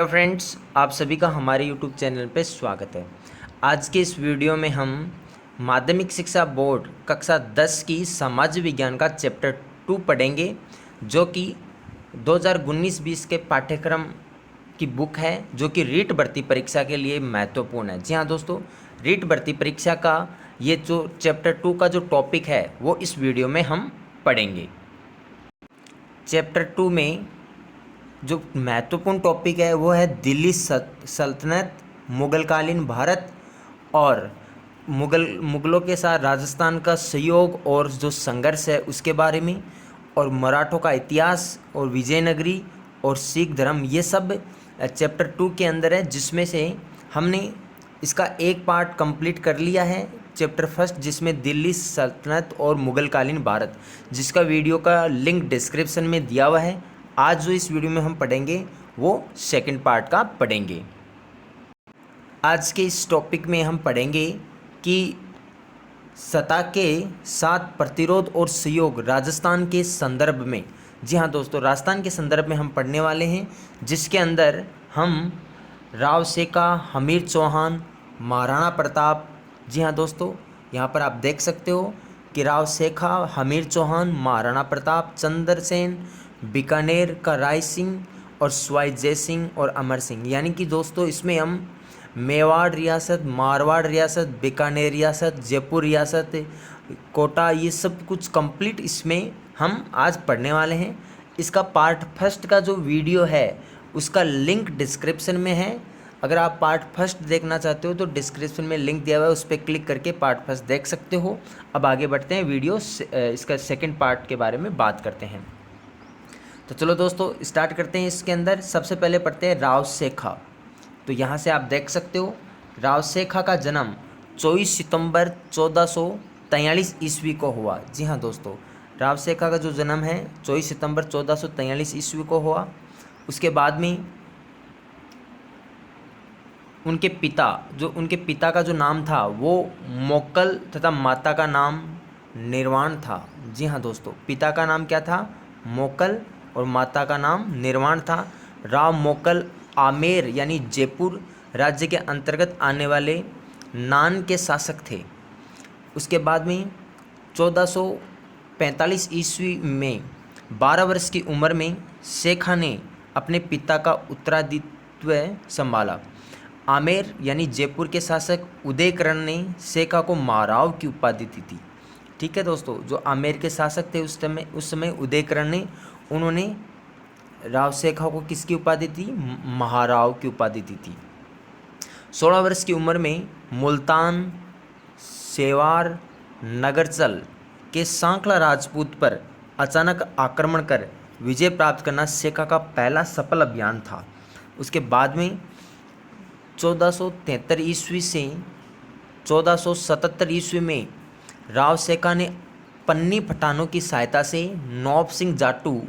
Hello friends, आप सभी का हमारे यूट्यूब चैनल पे स्वागत है। आज के इस वीडियो में हम माध्यमिक शिक्षा बोर्ड कक्षा 10 की समाज विज्ञान का चैप्टर 2 पढ़ेंगे, जो कि 2019-20 के पाठ्यक्रम की बुक है, जो कि रीट भर्ती परीक्षा के लिए महत्वपूर्ण है। जी हाँ दोस्तों, रीट भर्ती परीक्षा का ये जो चैप्टर 2 का जो टॉपिक है वो इस वीडियो में हम पढ़ेंगे। चैप्टर 2 में जो महत्वपूर्ण टॉपिक है वो है दिल्ली सल्तनत, मुगलकालीन भारत और मुगलों के साथ राजस्थान का सहयोग और जो संघर्ष है उसके बारे में, और मराठों का इतिहास और विजयनगरी और सिख धर्म, ये सब चैप्टर 2 के अंदर है, जिसमें से हमने इसका एक पार्ट कंप्लीट कर लिया है, चैप्टर फर्स्ट, जिसमें दिल्ली सल्तनत और मुगलकालीन भारत, जिसका वीडियो का लिंक डिस्क्रिप्शन में दिया हुआ है। आज जो इस वीडियो में हम पढ़ेंगे वो सेकंड पार्ट का पढ़ेंगे। आज के इस टॉपिक में हम पढ़ेंगे कि सत्ता के साथ प्रतिरोध और सहयोग राजस्थान के संदर्भ में। जी हाँ दोस्तों, राजस्थान के संदर्भ में हम पढ़ने वाले हैं, जिसके अंदर हम राव सेका, हमीर चौहान, महाराणा प्रताप। जी हाँ दोस्तों, यहाँ पर आप देख सकते हो कि राव सेखा, हमीर चौहान, महाराणा प्रताप, चंद्रसेन, बीकानेर का राय सिंह और सवाई जय सिंह और अमर सिंह। यानी कि दोस्तों इसमें हम मेवाड़ रियासत, मारवाड़ रियासत, बीकानेर रियासत, जयपुर रियासत, कोटा, ये सब कुछ कंप्लीट इसमें हम आज पढ़ने वाले हैं। इसका पार्ट फर्स्ट का जो वीडियो है उसका लिंक डिस्क्रिप्शन में है। अगर आप पार्ट फर्स्ट देखना चाहते हो तो डिस्क्रिप्शन में लिंक दिया हुआ है, उस पर क्लिक करके पार्ट फर्स्ट देख सकते हो। अब आगे बढ़ते हैं, वीडियो इसका सेकंड पार्ट के बारे में बात करते हैं। तो चलो दोस्तों स्टार्ट करते हैं। इसके अंदर सबसे पहले पढ़ते हैं राव सेखा। तो यहाँ से आप देख सकते हो राव सेखा का जन्म 24 सितंबर 1443 ईस्वी को हुआ। जी हाँ दोस्तों, राव सेखा का जो जन्म है 24 सितंबर 1443 ईस्वी को हुआ। उसके बाद में उनके पिता का जो नाम था वो मोक्कल तथा माता का नाम निर्वाण था। जी हाँ दोस्तों, पिता का नाम क्या था? मोक्कल, और माता का नाम निर्वाण था। राव मोक्कल आमेर यानी जयपुर राज्य के अंतर्गत आने वाले नान के शासक थे। उसके बाद में 1445 ईस्वी में 12 वर्ष की उम्र में शेखा ने अपने पिता का उत्तराधित्व संभाला। आमेर यानी जयपुर के शासक उदयकरण ने शेखा को महाराव की उपाधि दी थी। ठीक है दोस्तों, जो आमेर के शासक थे उस समय उदयकरण ने, उन्होंने राव शेखा को किसकी उपाधि दी? महाराव की उपाधि दी थी। 16 वर्ष की उम्र में मुल्तान, सेवार, नगरचल के सांकला राजपूत पर अचानक आक्रमण कर विजय प्राप्त करना शेखा का पहला सफल अभियान था। उसके बाद में 1473 ईस्वी से 1477 ईस्वी में राव शेखा ने पन्नी पठानों की सहायता से नौब सिंह जाटू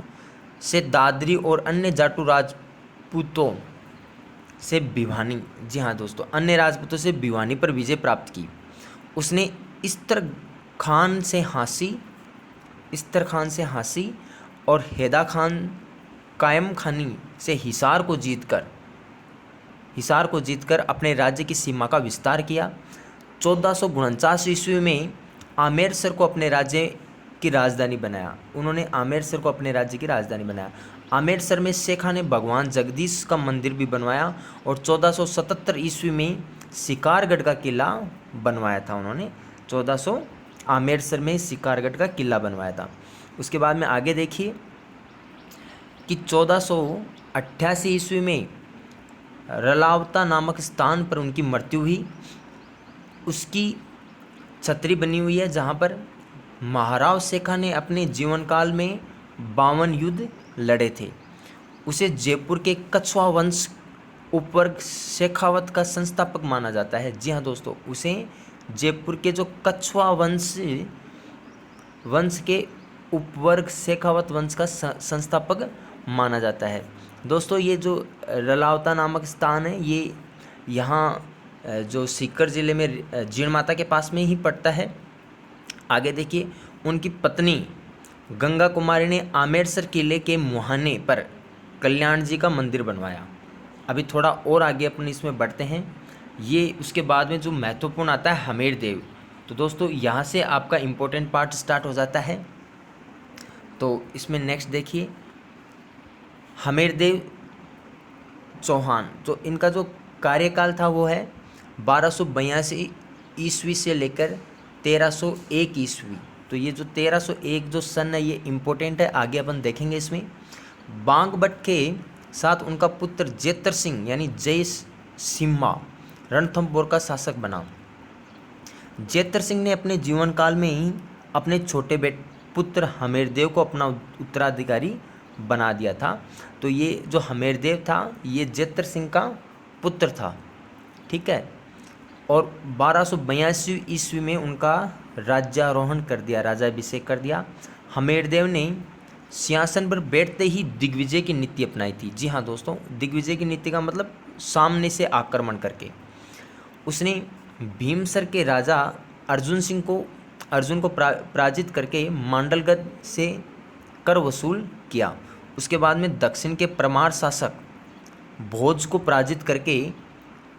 से दादरी और अन्य जाटू राजपूतों से भिवानी, जी हाँ दोस्तों, अन्य राजपूतों से भिवानी पर विजय प्राप्त की। उसने इस्तर खान से और हैदा खान कायम खानी से हिसार को जीतकर अपने राज्य की सीमा का विस्तार किया। 1449 ईस्वी में आमेरसर को अपने राज्य की राजधानी बनाया। आमेरसर में शेखा ने भगवान जगदीश का मंदिर भी बनवाया और 1477 ईस्वी में शिकारगढ़ का किला बनवाया था। आमेरसर में शिकारगढ़ का किला बनवाया था। उसके बाद में आगे देखिए कि 1488 ईस्वी में रलावता नामक स्थान पर उनकी मृत्यु हुई। उसकी छतरी बनी हुई है, जहाँ पर महाराव शेखा ने अपने जीवन काल में 52 युद्ध लड़े थे। उसे जयपुर के कछवा वंश उपवर्ग शेखावत का संस्थापक माना जाता है। जी हाँ दोस्तों, उसे जयपुर के जो कछवा वंश के उपवर्ग शेखावत वंश का संस्थापक माना जाता है। दोस्तों ये जो रलावता नामक स्थान है, ये यहाँ जो सीकर ज़िले में जीण माता के पास में ही पड़ता है। आगे देखिए, उनकी पत्नी गंगा कुमारी ने आमेरसर किले के मुहाने पर कल्याण जी का मंदिर बनवाया। अभी थोड़ा और आगे अपन इसमें बढ़ते हैं। ये उसके बाद में जो महत्वपूर्ण आता है हमीरदेव। तो दोस्तों यहाँ से आपका इम्पोर्टेंट पार्ट स्टार्ट हो जाता है। तो इसमें नेक्स्ट देखिए, हमीरदेव चौहान, तो इनका जो कार्यकाल था वो है 1282 ईस्वी से लेकर 1301 ईस्वी। तो ये जो 1301 जो सन है ये इम्पोर्टेंट है, आगे अपन देखेंगे इसमें। बांग भट्ट के साथ उनका पुत्र जेतर सिंह यानी जय सिम्हा रणथंभौर का शासक बना। जेतर सिंह ने अपने जीवन काल में ही अपने छोटे पुत्र हमीरदेव को अपना उत्तराधिकारी बना दिया था। तो ये जो हमीरदेव था ये जेतर सिंह का पुत्र था, ठीक है। और 1282 ईस्वी में उनका राज्यारोहण कर दिया, राज्याभिषेक कर दिया। हमीरदेव ने सिंहासन पर बैठते ही दिग्विजय की नीति अपनाई थी। जी हाँ दोस्तों, दिग्विजय की नीति का मतलब सामने से आक्रमण करके। उसने भीमसर के राजा अर्जुन को पराजित करके मांडलगढ़ से कर वसूल किया। उसके बाद में दक्षिण के परमार शासक भोज को पराजित करके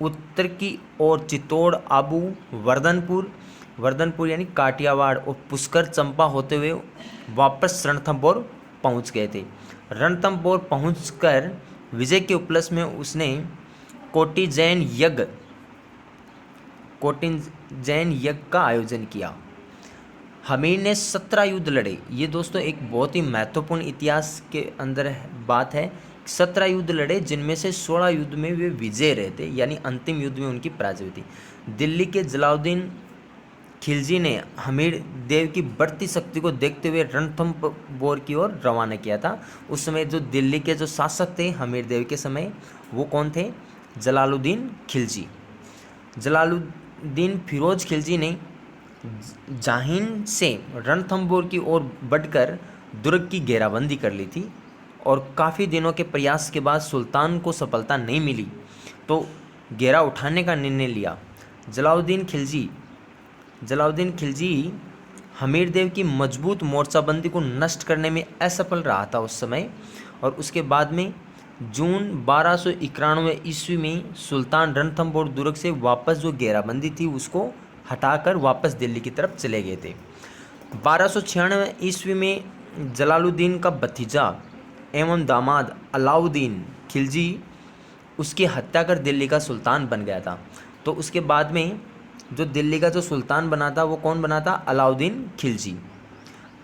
उत्तर की ओर चित्तौड़, आबू, वर्धनपुर यानी काठियावाड़ और पुष्कर चंपा होते हुए वापस रणथंभौर पहुंच गए थे। रणथंभौर पहुंचकर विजय के उपलक्ष्य में उसने कोटि जैन यज्ञ का आयोजन किया। हमीर ने 17 युद्ध लड़े। ये दोस्तों एक बहुत ही महत्वपूर्ण इतिहास के अंदर बात है। 17 युद्ध लड़े, जिनमें से 16 युद्ध में वे विजय रहे थे, यानी अंतिम युद्ध में उनकी पराजय हुई थी। दिल्ली के जलालुद्दीन खिलजी ने हमीर देव की बढ़ती शक्ति को देखते हुए रणथंभौर की ओर रवाना किया था। उस समय जो दिल्ली के जो शासक थे हमीर देव के समय, वो कौन थे? जलालुद्दीन खिलजी। जलालुद्दीन फिरोज खिलजी ने जाहिन से रणथंभौर की ओर बढ़कर दुर्ग की घेराबंदी कर ली थी और काफ़ी दिनों के प्रयास के बाद सुल्तान को सफलता नहीं मिली तो घेरा उठाने का निर्णय लिया। जलालुद्दीन खिलजी हमीरदेव की मजबूत मोर्चाबंदी को नष्ट करने में असफल रहा था उस समय। और उसके बाद में जून 1291 ईस्वी में सुल्तान रणथंभौर दुर्ग से वापस जो घेराबंदी थी उसको हटाकर वापस दिल्ली की तरफ चले गए थे। 1296 ईस्वी में जलालुद्दीन का भतीजा एवं दामाद अलाउद्दीन खिलजी उसकी हत्या कर दिल्ली का सुल्तान बन गया था। तो उसके बाद में जो दिल्ली का जो सुल्तान बना था वो कौन बना था? अलाउद्दीन खिलजी।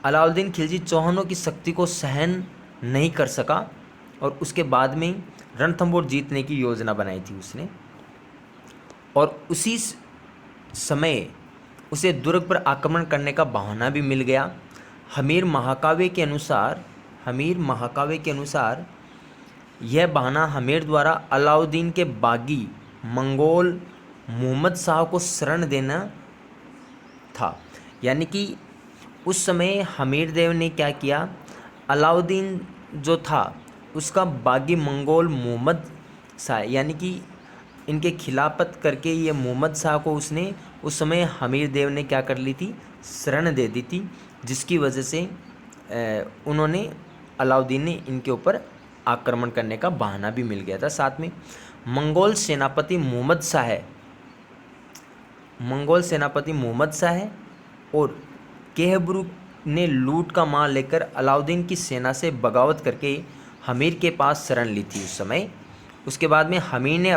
अलाउद्दीन खिलजी चौहानों की शक्ति को सहन नहीं कर सका और उसके बाद में रणथंभौर जीतने की योजना बनाई थी उसने। और उसी समय उसे दुर्ग पर आक्रमण करने का बहाना भी मिल गया। हमीर महाकाव्य के अनुसार यह बहाना हमीर द्वारा अलाउद्दीन के बागी मंगोल मोहम्मद शाह को शरण देना था। यानी कि उस समय हमीर देव ने क्या किया, अलाउद्दीन जो था उसका बागी मंगोल मोहम्मद शाह यानी कि इनके खिलाफत करके ये मोहम्मद शाह को उसने उस समय हमीर देव ने क्या कर ली थी? शरण दे दी थी, जिसकी वजह से उन्होंने अलाउद्दीन ने इनके ऊपर आक्रमण करने का बहाना भी मिल गया था। साथ में मंगोल सेनापति मोहम्मद शाह है और केहबरू ने लूट का माल लेकर अलाउद्दीन की सेना से बगावत करके हमीर के पास शरण ली थी उस समय। उसके बाद में हमीर ने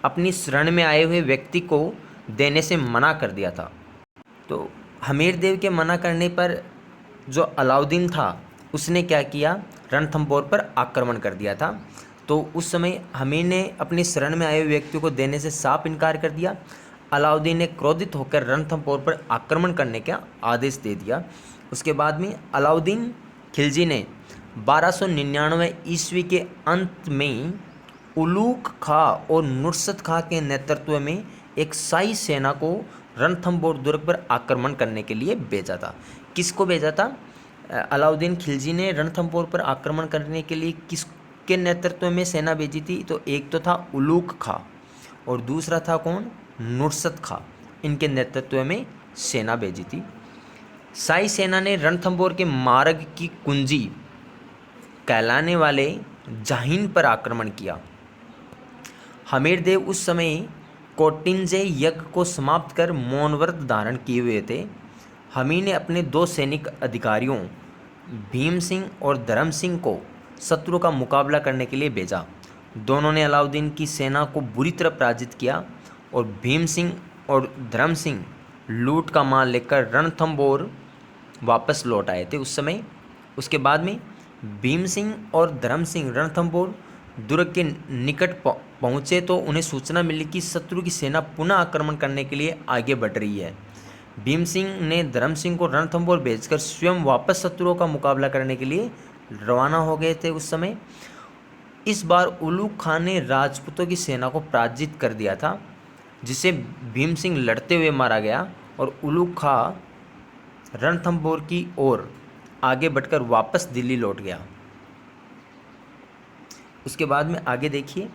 अपनी शरण में आए हुए व्यक्ति को देने से मना कर दिया था। तो हमीर देव के मना करने पर जो अलाउद्दीन था उसने क्या किया, रणथंभौर पर आक्रमण कर दिया था। तो उस समय हमीर ने अपनी शरण में आए हुए व्यक्ति को देने से साफ इनकार कर दिया। अलाउद्दीन ने क्रोधित होकर रणथंभौर पर आक्रमण करने का आदेश दे दिया। उसके बाद में अलाउद्दीन खिलजी ने 1299 ईस्वी के अंत में उलूक खां और नुसरत खां के नेतृत्व में एक शाही सेना को रणथंभौर दुर्ग पर आक्रमण करने के लिए भेजा था। किसको भेजा था? अलाउद्दीन खिलजी ने रणथंभौर पर आक्रमण करने के लिए किसके नेतृत्व में सेना भेजी थी? तो एक तो था उलूक खां और दूसरा था कौन? नुसरत खां। इनके नेतृत्व में सेना भेजी थी। शाही सेना ने रणथंभौर के मार्ग की कुंजी कहलाने वाले जाहिन पर आक्रमण किया। हमीरदेव उस समय कौटिन्य यज्ञ को समाप्त कर मौन व्रत धारण किए हुए थे। हमीर ने अपने 2 सैनिक अधिकारियों भीम सिंह और धर्म सिंह को शत्रु का मुकाबला करने के लिए भेजा। दोनों ने अलाउद्दीन की सेना को बुरी तरह पराजित किया और भीम सिंह और धर्म सिंह लूट का माल लेकर रणथंबोर वापस लौट आए थे उस समय। उसके बाद में भीम सिंह और धर्म सिंह रणथंबोर दुर्ग के निकट पहुँचे तो उन्हें सूचना मिली कि शत्रु की सेना पुनः आक्रमण करने के लिए आगे बढ़ रही है। भीम सिंह ने धर्म सिंह को रणथंबोर भेजकर स्वयं वापस शत्रुओं का मुकाबला करने के लिए रवाना हो गए थे उस समय। इस बार उलूग खान ने राजपूतों की सेना को पराजित कर दिया था, जिसे भीम सिंह लड़ते हुए मारा गया और उलूग खां रणथंबोर की ओर आगे बढ़कर वापस दिल्ली लौट गया। उसके बाद में आगे देखिए,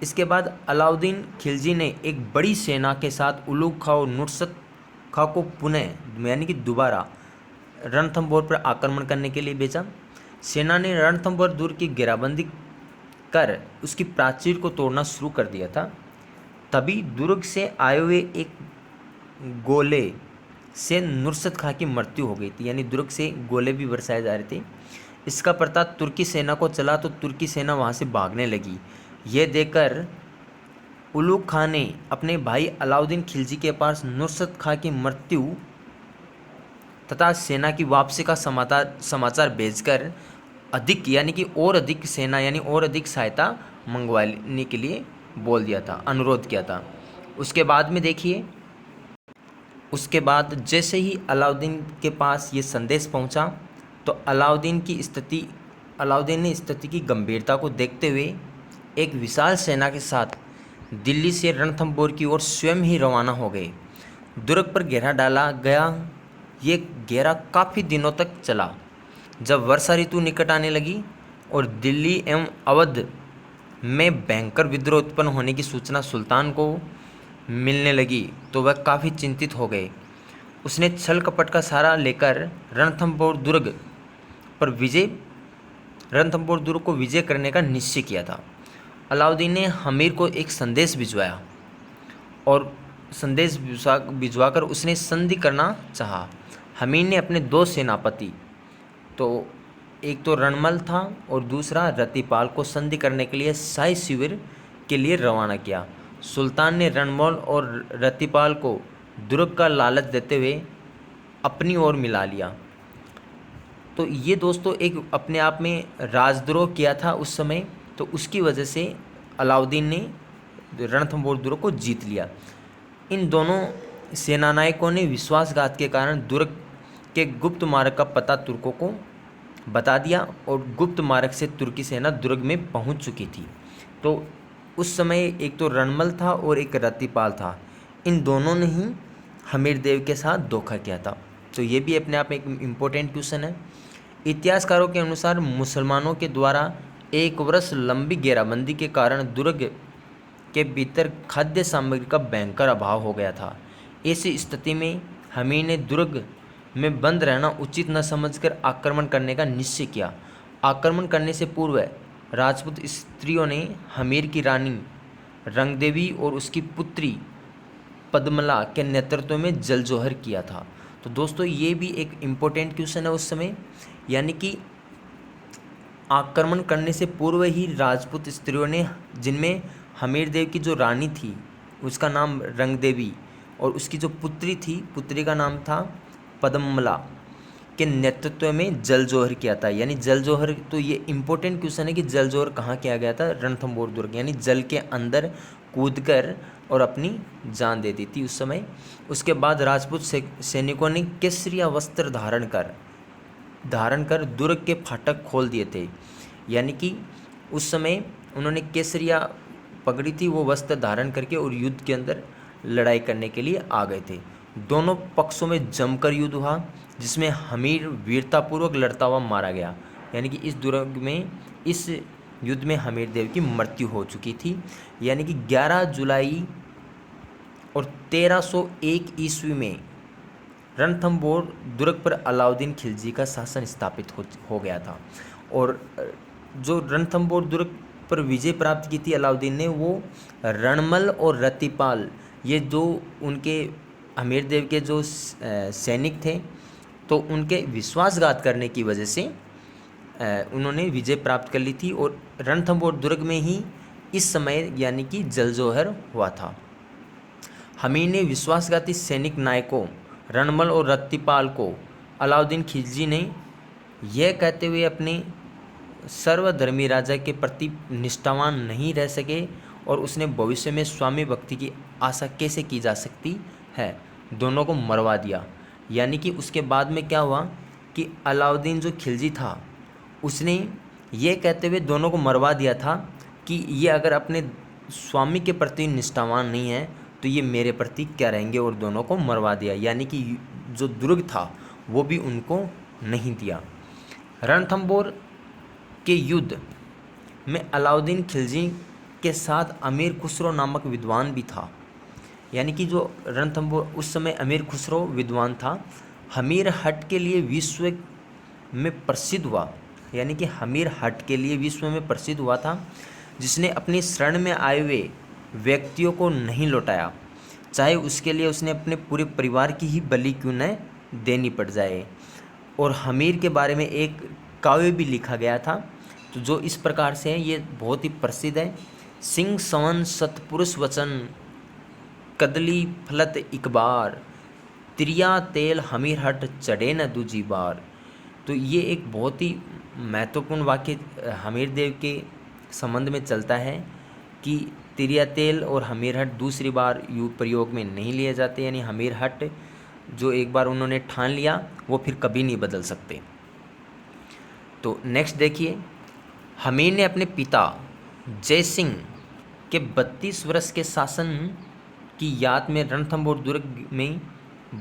इसके बाद अलाउद्दीन खिलजी ने एक बड़ी सेना के साथ उलूग खां और नुसरत खां को पुनः यानी कि दोबारा रणथंबोर पर आक्रमण करने के लिए भेजा। सेना ने रणथंबोर दुर्ग की घेराबंदी कर उसकी प्राचीर को तोड़ना शुरू कर दिया था। तभी दुर्ग से आए हुए एक गोले से नुसरत खां की मृत्यु हो गई थी, यानी दुर्ग से गोले भी बरसाए जा रहे थे। इसका पता तुर्की सेना को चला तो तुर्की सेना वहाँ से भागने लगी। ये देखकर उलूग खां ने अपने भाई अलाउद्दीन खिलजी के पास नुसरत खां की मृत्यु तथा सेना की वापसी का समाचार भेजकर अधिक यानी कि और अधिक सेना यानी और अधिक सहायता मंगवाने के लिए बोल दिया था, अनुरोध किया था। उसके बाद में देखिए, उसके बाद जैसे ही अलाउद्दीन के पास ये संदेश पहुंचा तो अलाउद्दीन ने स्थिति की गंभीरता को देखते हुए एक विशाल सेना के साथ दिल्ली से रणथंबोर की ओर स्वयं ही रवाना हो गए। दुर्ग पर घेरा डाला गया। ये घेरा काफ़ी दिनों तक चला। जब वर्षा ऋतु निकट आने लगी और दिल्ली एवं अवध में भयंकर विद्रोह उत्पन्न होने की सूचना सुल्तान को मिलने लगी तो वह काफ़ी चिंतित हो गए। उसने छल कपट का सहारा लेकर रणथंबोर दुर्ग को विजय करने का निश्चय किया था। अलाउद्दीन ने हमीर को एक संदेश भिजवाया और संदेश भिजवाकर उसने संधि करना चाहा। हमीर ने अपने 2 सेनापति, तो एक तो रणमल था और दूसरा रतिपाल को संधि करने के लिए शाही शिविर के लिए रवाना किया। सुल्तान ने रणमल और रतिपाल को दुर्ग का लालच देते हुए अपनी ओर मिला लिया। तो ये दोस्तों एक अपने आप में राजद्रोह किया था उस समय, तो उसकी वजह से अलाउद्दीन ने रणथंबोर दुर्ग को जीत लिया। इन दोनों सेनानायकों ने विश्वासघात के कारण दुर्ग के गुप्त मार्ग का पता तुर्कों को बता दिया और गुप्त मार्ग से तुर्की सेना दुर्ग में पहुंच चुकी थी। तो उस समय एक तो रणमल था और एक रतिपाल था, इन दोनों ने ही हमीरदेव के साथ धोखा किया था। तो ये भी अपने आप में एक इम्पोर्टेंट क्वेश्चन है। इतिहासकारों के अनुसार मुसलमानों के द्वारा 1 वर्ष लंबी घेराबंदी के कारण दुर्ग के भीतर खाद्य सामग्री का भयंकर अभाव हो गया था। ऐसी स्थिति में हमीर ने दुर्ग में बंद रहना उचित न समझकर आक्रमण करने का निश्चय किया। आक्रमण करने से पूर्व राजपूत स्त्रियों ने हमीर की रानी रंगदेवी और उसकी पुत्री पद्मला के नेतृत्व में जलजोहर किया था। तो दोस्तों ये भी एक इम्पोर्टेंट क्वेश्चन है उस समय, यानी कि आक्रमण करने से पूर्व ही राजपूत स्त्रियों ने, जिनमें हमीरदेव की जो रानी थी उसका नाम रंगदेवी और उसकी जो पुत्री का नाम था पद्मला के नेतृत्व में जलजोहर किया था। यानी जलजोहर, तो ये इम्पोर्टेंट क्वेश्चन है कि जलजोहर कहाँ किया गया था? रणथंबोर दुर्ग, यानी जल के अंदर कूदकर और अपनी जान दे दी थी उस समय। उसके बाद राजपूत सैनिकों ने केसरिया वस्त्र धारण कर दुर्ग के फाटक खोल दिए थे। यानी कि उस समय उन्होंने केसरिया पगड़ी थी, वो वस्त्र धारण करके और युद्ध के अंदर लड़ाई करने के लिए आ गए थे। दोनों पक्षों में जमकर युद्ध हुआ, जिसमें हमीर वीरतापूर्वक लड़ता हुआ मारा गया। यानी कि इस युद्ध में हमीरदेव की मृत्यु हो चुकी थी। यानी कि 11 जुलाई और 1301 ईस्वी में रणथंबोर दुर्ग पर अलाउद्दीन खिलजी का शासन स्थापित हो गया था। और जो रणथंबोर दुर्ग पर विजय प्राप्त की थी अलाउद्दीन ने, वो रणमल और रतिपाल, ये जो उनके अमीर देव के जो सैनिक थे, तो उनके विश्वासघात करने की वजह से उन्होंने विजय प्राप्त कर ली थी। और रणथंभौर दुर्ग में ही इस समय यानी कि जलजोहर हुआ था। हमीर ने विश्वासघाती सैनिक नायकों रणमल और रत्तिपाल को अलाउद्दीन खिलजी ने यह कहते हुए अपने सर्वधर्मी राजा के प्रति निष्ठावान नहीं रह सके और उसने भविष्य में स्वामी भक्ति की आशा कैसे की जा सकती है, दोनों को मरवा दिया। यानी कि उसके बाद में क्या हुआ कि अलाउद्दीन जो खिलजी था उसने ये कहते हुए दोनों को मरवा दिया था कि ये अगर अपने स्वामी के प्रति निष्ठावान नहीं है तो ये मेरे प्रति क्या रहेंगे, और दोनों को मरवा दिया। यानी कि जो दुर्ग था वो भी उनको नहीं दिया। रणथंभौर के युद्ध में अलाउद्दीन खिलजी के साथ अमीर खुसरो नामक विद्वान भी था। यानी कि जो रणथंभौर उस समय अमीर खुसरो विद्वान था, हमीर हट के लिए विश्व में प्रसिद्ध हुआ। यानी कि हमीर हट के लिए विश्व में प्रसिद्ध हुआ था, जिसने अपनी शरण में आए हुए व्यक्तियों को नहीं लौटाया, चाहे उसके लिए उसने अपने पूरे परिवार की ही बलि क्यों न देनी पड़ जाए। और हमीर के बारे में एक काव्य भी लिखा गया था, तो जो इस प्रकार से है, ये बहुत ही प्रसिद्ध है। सिंह सवन सतपुरुष वचन कदली फलत इकबार, त्रिया तेल हमीर हट चढ़े न दूजी बार। तो ये एक बहुत ही महत्वपूर्ण वाक्य हमीर देव के संबंध में चलता है कि तिरिया तेल और हमीर हट दूसरी बार प्रयोग में नहीं लिए जाते। यानी हमीर हट जो एक बार उन्होंने ठान लिया वो फिर कभी नहीं बदल सकते। तो नेक्स्ट देखिए, हमीर ने अपने पिता जय सिंह के 32 वर्ष के शासन की याद में रणथंभौर दुर्ग में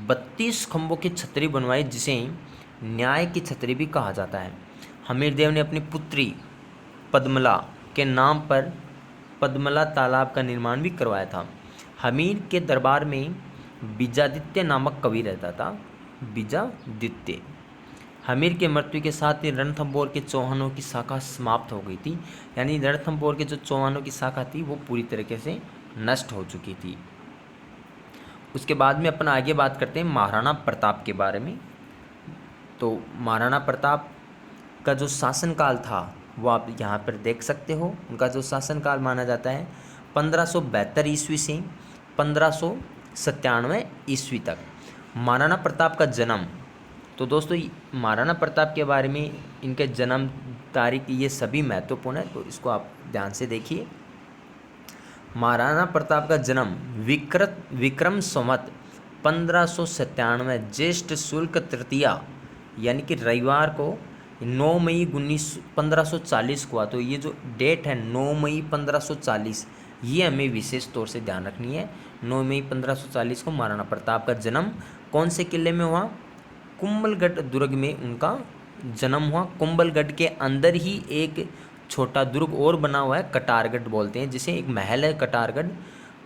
32 खंभों की छतरी बनवाई, जिसे न्याय की छतरी भी कहा जाता है। हमीर देव ने अपनी पुत्री पद्मला के नाम पर पद्मला तालाब का निर्माण भी करवाया था। हमीर के दरबार में बीजादित्य नामक कवि रहता था। बीजादित्य हमीर के मृत्यु के साथ ही रणथंभौर के चौहानों की शाखा समाप्त हो गई थी। यानी रणथंभौर के जो चौहानों की शाखा थी वो पूरी तरीके से नष्ट हो चुकी थी। उसके बाद में अपन आगे बात करते हैं महाराणा प्रताप के बारे में। तो महाराणा प्रताप का जो शासनकाल था वो आप यहाँ पर देख सकते हो। उनका जो शासनकाल माना जाता है 1572 ईस्वी से 1597 ईस्वी तक। महाराणा प्रताप का जन्म, तो दोस्तों महाराणा प्रताप के बारे में इनके जन्म तारीख ये सभी महत्वपूर्ण है, तो इसको आप ध्यान से देखिए। महाराणा प्रताप का जन्म विक्रम संवत 1597 ज्येष्ठ शुक्ल तृतीया यानी कि रविवार को 9 मई 1540 को हुआ। तो ये जो डेट है 9 मई 1540, ये हमें विशेष तौर से ध्यान रखनी है। 9 मई 1540 को महाराणा प्रताप का जन्म कौन से किले में हुआ? कुंभलगढ़ दुर्ग में उनका जन्म हुआ। कुंभलगढ़ के अंदर ही एक छोटा दुर्ग और बना हुआ है, कटारगढ़ बोलते हैं जिसे, एक महल है कटारगढ़,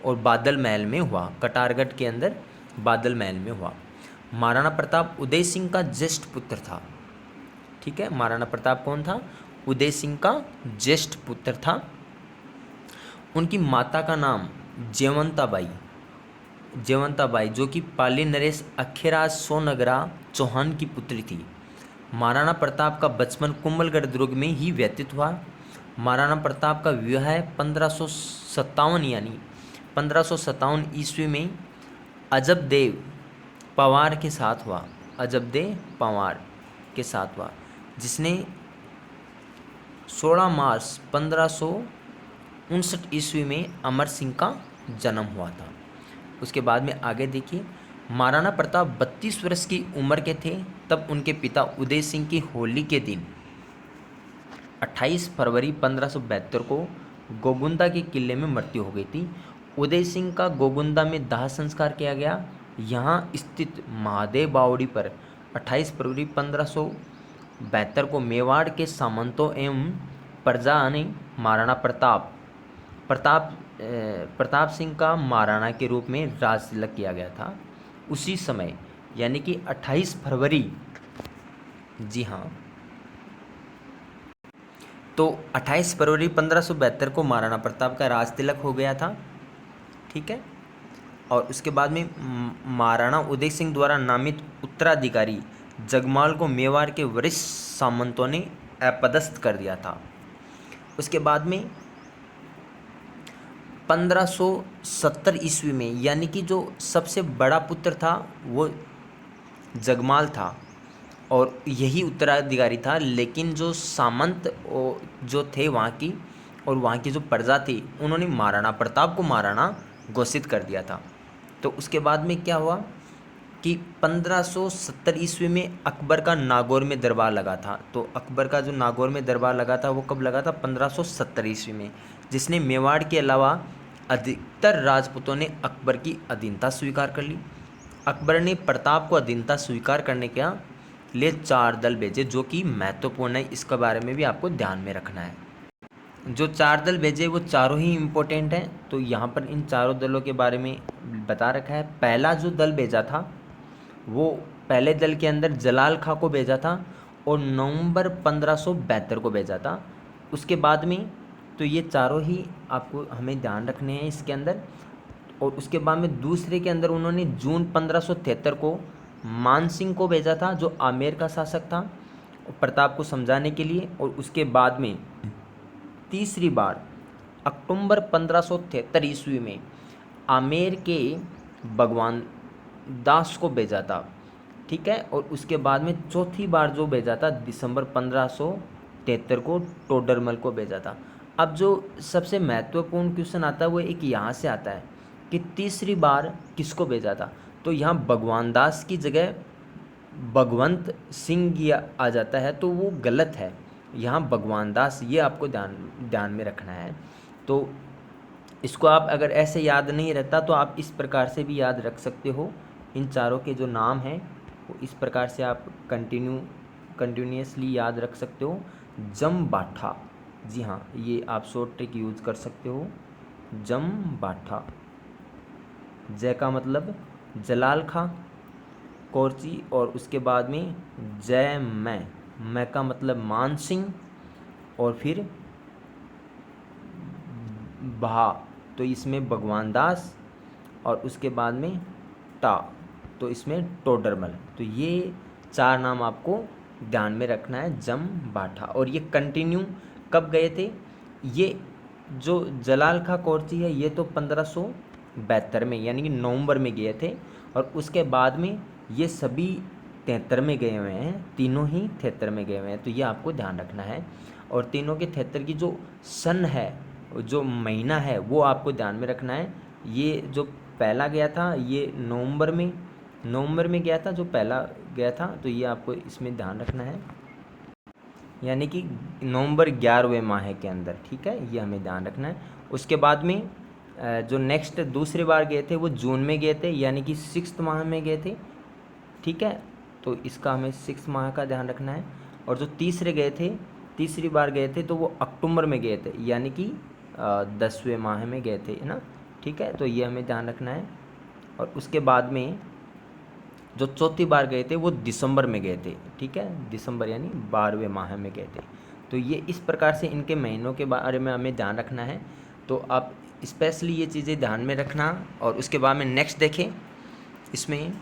और बादल महल में हुआ। कटारगढ़ के अंदर बादल महल में हुआ। महाराणा प्रताप उदय सिंह का ज्येष्ठ पुत्र था। ठीक है, महाराणा प्रताप कौन था? उदय सिंह का ज्येष्ठ पुत्र था। उनकी माता का नाम जयवंताबाई जो कि पाली नरेश अखेराज सोनगरा चौहान की पुत्री थी। महाराणा प्रताप का बचपन कुंभलगढ़ दुर्ग में ही व्यतीत हुआ। महाराणा प्रताप का विवाह 1557 यानी 1557 ईस्वी में अजबदेव पवार के साथ हुआ। अजबदेव पवार के साथ हुआ, जिसने 16 मार्च 1559 ईस्वी में अमर सिंह का जन्म हुआ था। उसके बाद में आगे देखिए, महाराणा प्रताप 32 वर्ष की उम्र के थे तब उनके पिता उदय सिंह की होली के दिन 28 फरवरी 1572 को गोगुंदा के किले में मृत्यु हो गई थी। उदय सिंह का गोगुंदा में दाह संस्कार किया गया। यहाँ स्थित महादेव बावड़ी पर 28 फरवरी 1572 को मेवाड़ के सामंतों एवं प्रजा ने महाराणा प्रताप सिंह का महाराणा के रूप में राज तिलक किया गया था। उसी समय यानी कि 28 फरवरी, जी हाँ, तो 28 फरवरी 1572 को महाराणा प्रताप का राज तिलक हो गया था, ठीक है। और उसके बाद में महाराणा उदय सिंह द्वारा नामित उत्तराधिकारी जगमाल को मेवाड़ के वरिष्ठ सामंतों ने अपदस्थ कर दिया था। उसके बाद में 1570 ईस्वी में, यानी कि जो सबसे बड़ा पुत्र था वो जगमाल था और यही उत्तराधिकारी था, लेकिन जो सामंत जो थे वहाँ की और वहाँ की जो प्रजा थी, उन्होंने महाराणा प्रताप को महाराणा घोषित कर दिया था। तो उसके बाद में क्या हुआ कि 1570 ईस्वी में अकबर का नागौर में दरबार लगा था। तो अकबर का जो नागौर में दरबार लगा था वो कब लगा था? 1570 ईस्वी में, जिसने मेवाड़ के अलावा अधिकतर राजपूतों ने अकबर की अधीनता स्वीकार कर ली। अकबर ने प्रताप को अधीनता स्वीकार करने के लिए 4 दल भेजे, जो कि महत्वपूर्ण है, इसके बारे में भी आपको ध्यान में रखना है। जो 4 दल भेजे वो चारों ही इम्पोर्टेंट हैं, तो यहाँ पर इन चारों दलों के बारे में बता रखा है। पहला जो दल भेजा था वो पहले दल के अंदर जलाल खां को भेजा था और नवंबर 1572 को भेजा था। उसके बाद में तो ये चारों ही आपको हमें ध्यान रखने हैं इसके अंदर। और उसके बाद में दूसरे के अंदर उन्होंने जून 1573 को मानसिंह को भेजा था, जो आमेर का शासक था, प्रताप को समझाने के लिए। और उसके बाद में तीसरी बार अक्टूबर 1573 ईस्वी में आमेर के भगवान दास को भेजा था, ठीक है। और उसके बाद में चौथी बार जो भेजा था दिसंबर 1573 को टोडरमल को भेजा था। अब जो सबसे महत्वपूर्ण क्वेश्चन आता है वो एक यहाँ से आता है कि तीसरी बार किसको भेजा था। तो यहाँ भगवान दास की जगह भगवंत सिंह आ जाता है, तो वो गलत है। यहाँ भगवान दास, ये आपको ध्यान में रखना है। तो इसको आप अगर ऐसे याद नहीं रहता तो आप इस प्रकार से भी याद रख सकते हो। इन चारों के जो नाम हैं वो इस प्रकार से आप कंटिन्यूसली याद रख सकते हो। जमबाठा, जी हाँ, ये आप शॉर्ट ट्रिक यूज कर सकते हो। जमबाठा, जय का मतलब जलाल खां कोरची, और उसके बाद में जय मैं का मतलब मान सिंह, और फिर भा तो इसमें भगवान दास, और उसके बाद में टा तो इसमें टोडरमल। तो ये 4 नाम आपको ध्यान में रखना है, जम बाठा। और ये कंटिन्यू कब गए थे? ये जो जलाल खां कोरची है ये तो 1572 में, यानी कि नवंबर में गए थे। और उसके बाद में ये सभी 73 में गए हुए हैं, तीनों ही 73 में गए हुए हैं। तो ये आपको ध्यान रखना है। और तीनों के 73 की जो सन है, जो महीना है, वो आपको ध्यान में रखना है। ये जो पहला गया था ये नवंबर में गया था, जो पहला गया था, तो ये आपको इसमें ध्यान रखना है, यानी कि नवंबर 11वें माह के अंदर, ठीक है, ये हमें ध्यान रखना है। उसके बाद में जो नेक्स्ट दूसरी बार गए थे वो जून में गए थे, यानी कि 6th माह में गए थे, ठीक है। तो इसका हमें 6th माह का ध्यान रखना है। और जो तीसरी बार गए थे तो वो अक्टूबर में गए थे, यानी कि 10वें माह में गए थे, है ना, ठीक है। तो ये हमें ध्यान रखना है। और उसके बाद में जो चौथी बार गए थे वो दिसंबर में गए थे, ठीक है, दिसंबर यानी 12वें माह में गए थे। तो ये इस प्रकार से इनके महीनों के बारे में हमें ध्यान रखना है। तो आप स्पेशली ये चीज़ें ध्यान में रखना। और उसके बाद में नेक्स्ट देखें, इसमें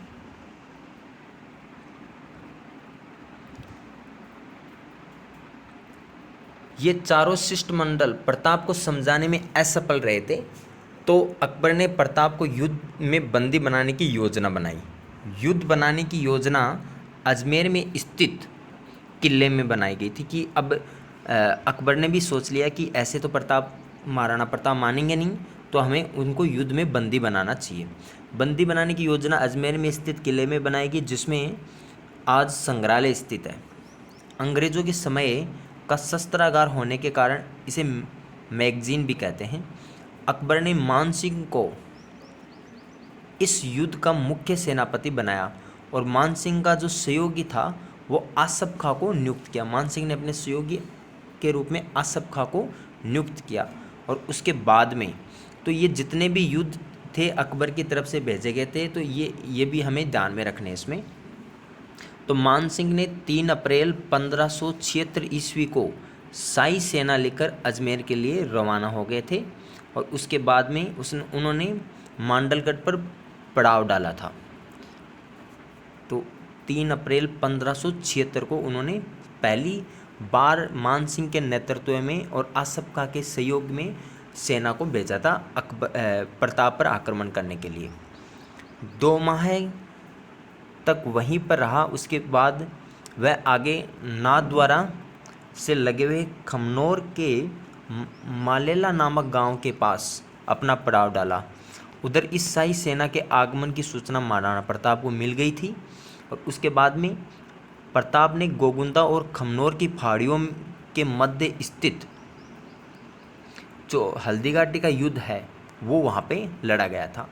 ये चारों शिष्टमंडल प्रताप को समझाने में असफल रहे थे। तो अकबर ने प्रताप को युद्ध में बंदी बनाने की योजना बनाई। युद्ध बनाने की योजना अजमेर में स्थित किले में बनाई गई थी कि अब अकबर ने भी सोच लिया कि ऐसे तो महाराणा प्रताप मानेंगे नहीं, तो हमें उनको युद्ध में बंदी बनाना चाहिए। बंदी बनाने की योजना अजमेर में स्थित किले में बनाई गई, जिसमें आज संग्रहालय स्थित है। अंग्रेज़ों के समय का शस्त्रागार होने के कारण इसे मैगजीन भी कहते हैं। अकबर ने मानसिंह को इस युद्ध का मुख्य सेनापति बनाया और मानसिंह का जो सहयोगी था वो आसफ खां को नियुक्त किया। मानसिंह ने अपने सहयोगी के रूप में आसफ खां को नियुक्त किया। और उसके बाद में तो ये जितने भी युद्ध थे अकबर की तरफ से भेजे गए थे, तो ये भी हमें ध्यान में रखने हैं इसमें। तो मानसिंह ने 3 अप्रैल 1576 ईस्वी को शाही सेना लेकर अजमेर के लिए रवाना हो गए थे और उसके बाद में उन्होंने मांडलगढ़ पर पड़ाव डाला था। तो 3 अप्रैल 1576 को उन्होंने पहली बार मान सिंह के नेतृत्व में और आसफ खां के सहयोग में सेना को भेजा था प्रताप पर आक्रमण करने के लिए। 2 माह तक वहीं पर रहा। उसके बाद वह आगे नाथद्वारा से लगे हुए खमनोर के मालेला नामक गांव के पास अपना पड़ाव डाला। उधर इस शाही सेना के आगमन की सूचना महाराणा प्रताप को मिल गई थी और उसके बाद में प्रताप ने गोगुंदा और खमनोर की पहाड़ियों के मध्य स्थित जो हल्दी घाटी का युद्ध है वो वहाँ पे लड़ा गया था।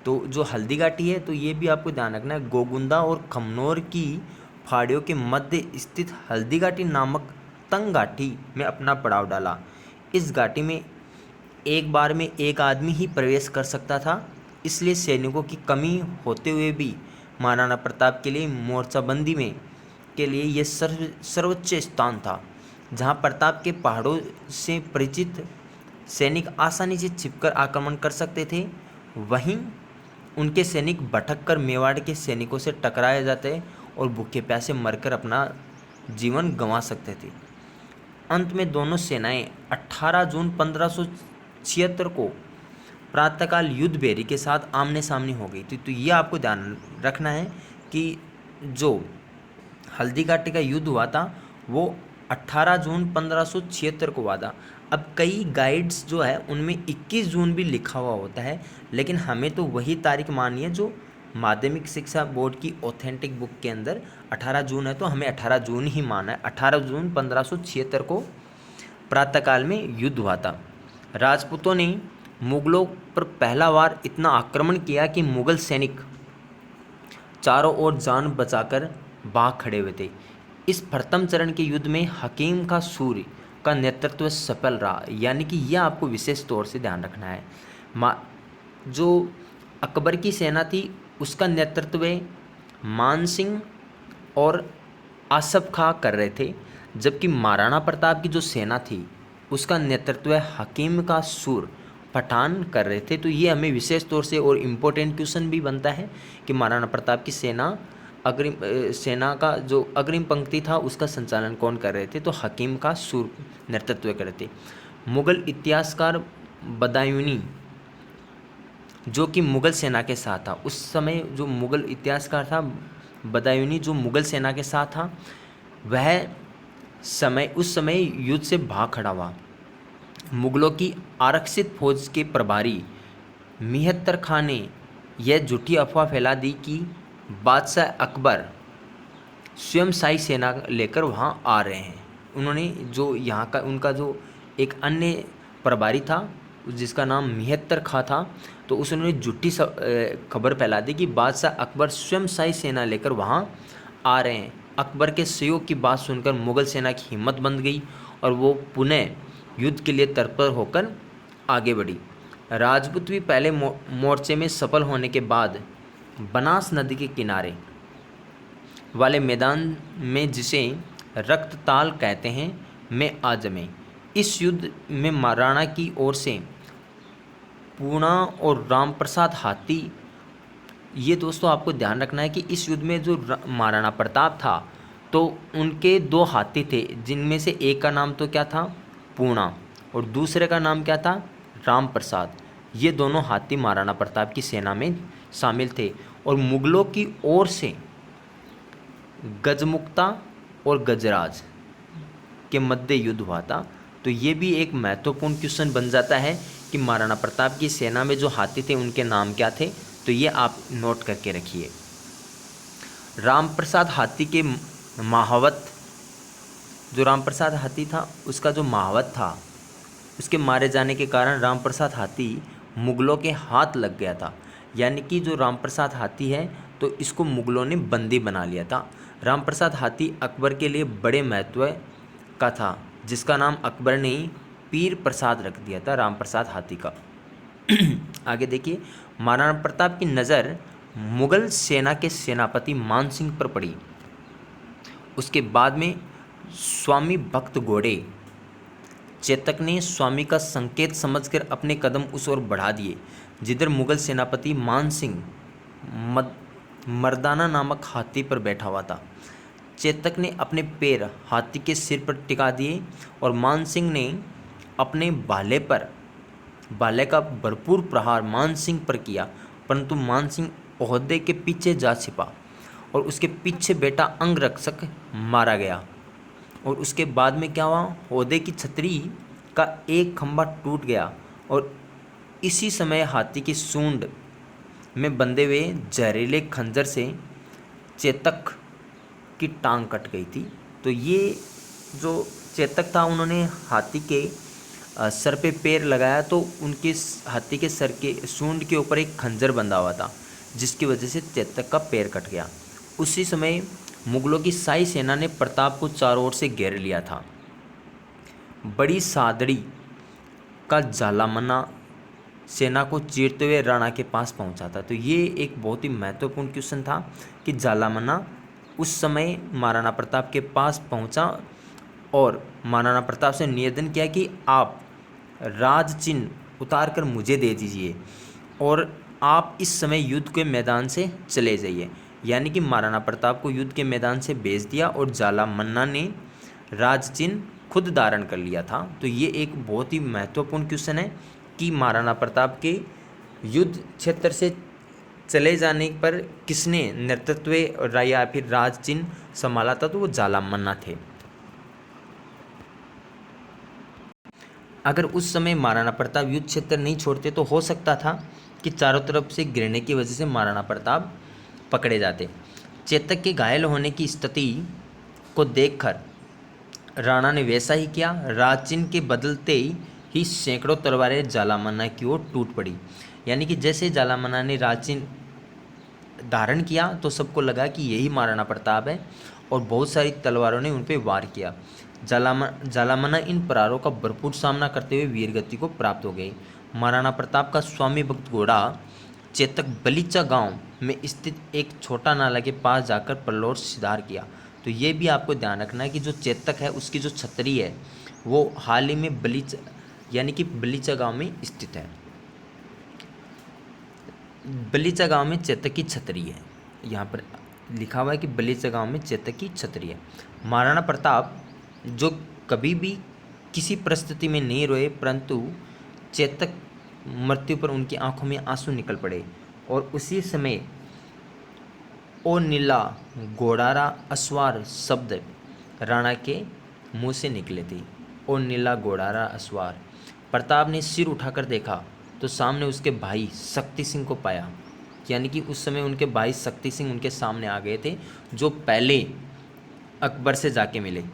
तो जो हल्दी घाटी है, तो ये भी आपको ध्यान रखना है, गोगुंदा और खमनोर की पहाड़ियों के मध्य स्थित हल्दी घाटी नामक तंग घाटी में अपना पड़ाव डाला। इस घाटी में एक बार में एक आदमी ही प्रवेश कर सकता था, इसलिए सैनिकों की कमी होते हुए भी महाराणा प्रताप के लिए मोर्चाबंदी में के लिए यह सर्वोच्च स्थान था, जहां प्रताप के पहाड़ों से परिचित सैनिक आसानी से छिपकर आक्रमण कर सकते थे। वहीं उनके सैनिक भटक कर मेवाड़ के सैनिकों से टकराए जाते और भूखे प्यासे मरकर अपना जीवन गंवा सकते थे। अंत में दोनों सेनाएं 18 जून 1576 को प्रातःकाल युद्ध बेरी के साथ आमने सामने हो गई थी। तो ये आपको ध्यान रखना है कि जो हल्दी घाटी का युद्ध हुआ था वो 18 जून 1576 को हुआ था। अब कई गाइड्स जो है उनमें 21 जून भी लिखा हुआ होता है, लेकिन हमें तो वही तारीख माननी है जो माध्यमिक शिक्षा बोर्ड की ऑथेंटिक बुक के अंदर 18 जून है, तो हमें 18 जून ही माना है। 18 जून 1576 को प्रातःकाल में युद्ध हुआ था। राजपूतों ने मुगलों पर पहला बार इतना आक्रमण किया कि मुगल सैनिक चारों ओर जान बचाकर भाग खड़े हुए थे। इस प्रथम चरण के युद्ध में हकीम का सूर्य का नेतृत्व सफल रहा, यानी कि यह आपको विशेष तौर से ध्यान रखना है। जो अकबर की सेना थी उसका नेतृत्व मान सिंह और आसफ खां कर रहे थे, जबकि महाराणा प्रताप की जो सेना थी उसका नेतृत्व हकीम का सूर पठान कर रहे थे। तो ये हमें विशेष तौर से और इम्पोर्टेंट क्वेश्चन भी बनता है कि महाराणा प्रताप की सेना का जो अग्रिम पंक्ति था उसका संचालन कौन कर रहे थे, तो हकीम का सूर नेतृत्व कर रहे थे। मुगल इतिहासकार बदायूनी जो कि मुगल सेना के साथ था, उस समय जो मुगल इतिहासकार था बदायूनी जो मुगल सेना के साथ था, वह उस समय युद्ध से भाग खड़ा हुआ। मुगलों की आरक्षित फौज के प्रभारी मिहत्तर खां ने यह झूठी अफवाह फैला दी कि बादशाह अकबर स्वयं शाही सेना लेकर वहाँ आ रहे हैं। उन्होंने जो यहाँ का उनका जो एक अन्य प्रभारी था जिसका नाम मिहत्तर खां था, तो उसने झूठी खबर फैला दी कि बादशाह अकबर स्वयं शाही सेना लेकर वहाँ आ रहे हैं। अकबर के सहयोग की बात सुनकर मुगल सेना की हिम्मत बंध गई और वो पुनः युद्ध के लिए तत्पर होकर आगे बढ़ी। राजपूत भी पहले मोर्चे में सफल होने के बाद बनास नदी के किनारे वाले मैदान में, जिसे रक्तताल कहते हैं, में आ जमे। इस युद्ध में महाराणा की ओर से पूना और रामप्रसाद हाथी, ये दोस्तों आपको ध्यान रखना है कि इस युद्ध में जो महाराणा प्रताप था तो उनके 2 हाथी थे, जिनमें से एक का नाम तो क्या था, पूना, और दूसरे का नाम क्या था, रामप्रसाद। ये दोनों हाथी महाराणा प्रताप की सेना में शामिल थे और मुगलों की ओर से गजमुक्ता और गजराज के मध्य युद्ध हुआ था। तो ये भी एक महत्वपूर्ण क्वेश्चन बन जाता है कि महाराणा प्रताप की सेना में जो हाथी थे उनके नाम क्या थे, तो ये आप नोट करके रखिए। रामप्रसाद हाथी के महावत, जो रामप्रसाद हाथी था उसका जो महावत था, उसके मारे जाने के कारण रामप्रसाद हाथी मुगलों के हाथ लग गया था। यानी कि जो रामप्रसाद हाथी है तो इसको मुगलों ने बंदी बना लिया था। रामप्रसाद हाथी अकबर के लिए बड़े महत्व का था, जिसका नाम अकबर ने पीर प्रसाद रख दिया था, रामप्रसाद हाथी का। आगे देखिए, महाराणा प्रताप की नज़र मुगल सेना के सेनापति मान सिंह पर पड़ी। उसके बाद में स्वामी भक्त घोड़े चेतक ने स्वामी का संकेत समझकर अपने कदम उस ओर बढ़ा दिए जिधर मुगल सेनापति मान सिंह मर्दाना नामक हाथी पर बैठा हुआ था। चेतक ने अपने पैर हाथी के सिर पर टिका दिए और मान सिंह ने अपने भाले का भरपूर प्रहार मान सिंह पर किया, परंतु मान सिंह ओहदे के पीछे जा छिपा और उसके पीछे बैठा अंगरक्षक मारा गया। और उसके बाद में क्या हुआ, ओहदे की छतरी का एक खंभा टूट गया और इसी समय हाथी की सूंड में बंधे हुए जहरीले खंजर से चेतक की टांग कट गई थी। तो ये जो चेतक था, उन्होंने हाथी के सर पे पैर लगाया तो उनके हाथी के सर के सूंड के ऊपर एक खंजर बंधा हुआ था, जिसकी वजह से चेतक का पैर कट गया। उसी समय मुगलों की शाही सेना ने प्रताप को चारों ओर से घेर लिया था। बड़ी सादड़ी का जालामन्ना सेना को चीरते हुए राणा के पास पहुंचा था। तो ये एक बहुत ही महत्वपूर्ण क्वेश्चन था कि जालामन्ना उस समय महाराणा प्रताप के पास पहुंचा और महाराणा प्रताप से निवेदन किया कि आप राज चिन्ह उतार कर मुझे दे दीजिए और आप इस समय युद्ध के मैदान से चले जाइए। यानी कि महाराणा प्रताप को युद्ध के मैदान से भेज दिया और जालामन्ना ने राज चिन्ह खुद धारण कर लिया था। तो ये एक बहुत ही महत्वपूर्ण क्वेश्चन है कि महाराणा प्रताप के युद्ध क्षेत्र से चले जाने पर किसने नेतृत्व या फिर राज चिन्ह संभाला था, तो वो जालामन्ना थे। अगर उस समय महाराणा प्रताप युद्ध क्षेत्र नहीं छोड़ते तो हो सकता था कि चारों तरफ से गिरने की वजह से महाराणा प्रताप पकड़े जाते। चेतक के घायल होने की स्थिति को देखकर राणा ने वैसा ही किया। राज चिन्ह के बदलते ही सैकड़ों तलवारें जालामन्ना की ओर टूट पड़ी। यानी कि जैसे जालामन्ना ने राज चिन्ह धारण किया तो सबको लगा कि यही महाराणा प्रताप है और बहुत सारी तलवारों ने उन पर वार किया। जालामन्ना इन प्रहारों का भरपूर सामना करते हुए वीरगति को प्राप्त हो गए। महाराणा प्रताप का स्वामी भक्त घोड़ा चेतक बलीचा गांव में स्थित एक छोटा नाला के पास जाकर पल्लौर सिधार किया। तो ये भी आपको ध्यान रखना है कि जो चेतक है उसकी जो छतरी है वो हाल ही में बलीचा गांव में स्थित है। बलीचा गांव में चेतक की छतरी है, यहाँ पर लिखा हुआ है कि बलीचा गांव में चेतक की छतरी है। महाराणा प्रताप जो कभी भी किसी परिस्थिति में नहीं रोए, परंतु चेतक मृत्यु पर उनकी आंखों में आंसू निकल पड़े और उसी समय ओ नीला घोड़ारा अस्वार शब्द राणा के मुंह से निकले थे। ओ नीला घोड़ारा अस्वार। प्रताप ने सिर उठाकर देखा तो सामने उसके भाई शक्ति सिंह को पाया। यानी कि उस समय उनके भाई शक्ति सिंह उनके सामने आ गए थे, जो पहले अकबर से जाके मिले।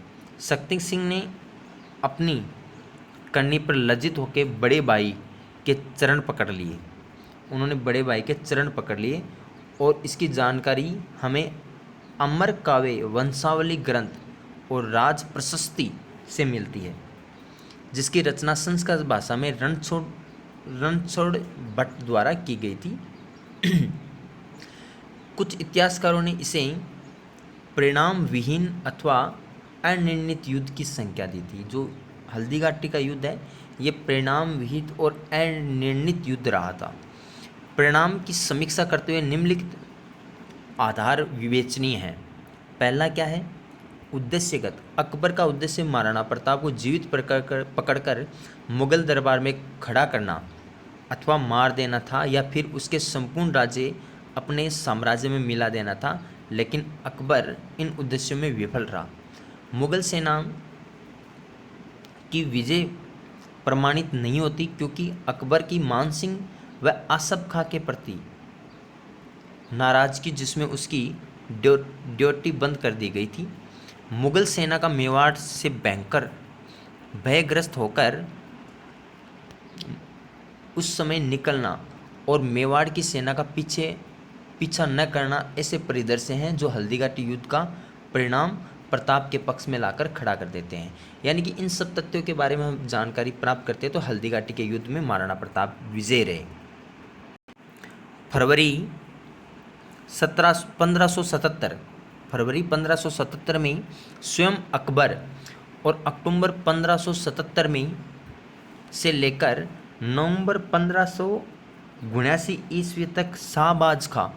शक्ति सिंह ने अपनी करनी पर लज्जित होकर बड़े भाई के चरण पकड़ लिए। उन्होंने बड़े भाई के चरण पकड़ लिए और इसकी जानकारी हमें अमर काव्य वंशावली ग्रंथ और राज प्रशस्ति से मिलती है, जिसकी रचना संस्कृत भाषा में रणछोड़ भट्ट द्वारा की गई थी। कुछ इतिहासकारों ने इसे परिणाम विहीन अथवा अनिर्णित युद्ध की संज्ञा दी थी। जो हल्दीघाटी का युद्ध है ये परिणाम विहित और अनिर्णित युद्ध रहा था। परिणाम की समीक्षा करते हुए निम्नलिखित आधार विवेचनीय हैं। पहला क्या है, उद्देश्यगत। अकबर का उद्देश्य महाराणा प्रताप को जीवित पकड़कर मुगल दरबार में खड़ा करना अथवा मार देना था या फिर उसके संपूर्ण राज्य अपने साम्राज्य में मिला देना था, लेकिन अकबर इन उद्देश्यों में विफल रहा। मुगल सेना की विजय प्रमाणित नहीं होती क्योंकि अकबर की मान सिंह व आसफ खां के प्रति नाराजगी, जिसमें उसकी ड्यूटी बंद कर दी गई थी। मुगल सेना का मेवाड़ से भयग्रस्त होकर उस समय निकलना और मेवाड़ की सेना का पीछा न करना ऐसे परिदृश्य हैं जो हल्दीघाटी युद्ध का परिणाम प्रताप के पक्ष में लाकर खड़ा कर देते हैं। यानी कि इन सब तथ्यों के बारे में हम जानकारी प्राप्त करते हैं तो हल्दीघाटी के युद्ध में महाराणा प्रताप विजय रहे। फरवरी 1577 में स्वयं अकबर और अक्टूबर 1577 में से लेकर नवंबर 1579 ईस्वी तक शाहबाज खां,